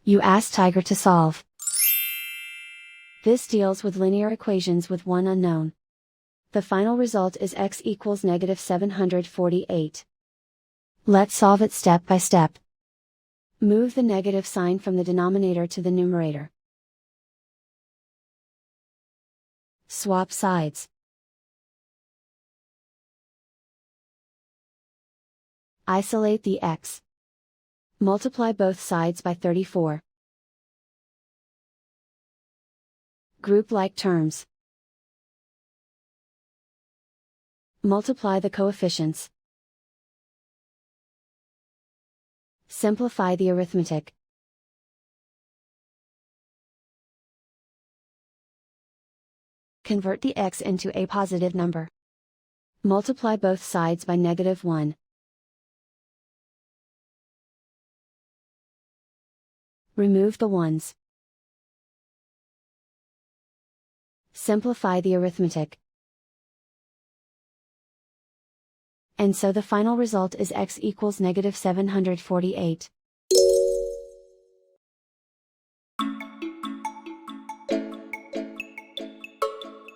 You ask Tiger to solve. This deals with linear equations with one unknown. The final result is x equals negative 748. Let's solve it step by step. Move the negative sign from the denominator to the numerator. Swap sides. Isolate the x. Multiply both sides by 34. Group like terms. Multiply the coefficients. Simplify the arithmetic. Convert the x into a positive number. Multiply both sides by -1. Remove the ones. Simplify the arithmetic. And so the final result is x equals negative 748.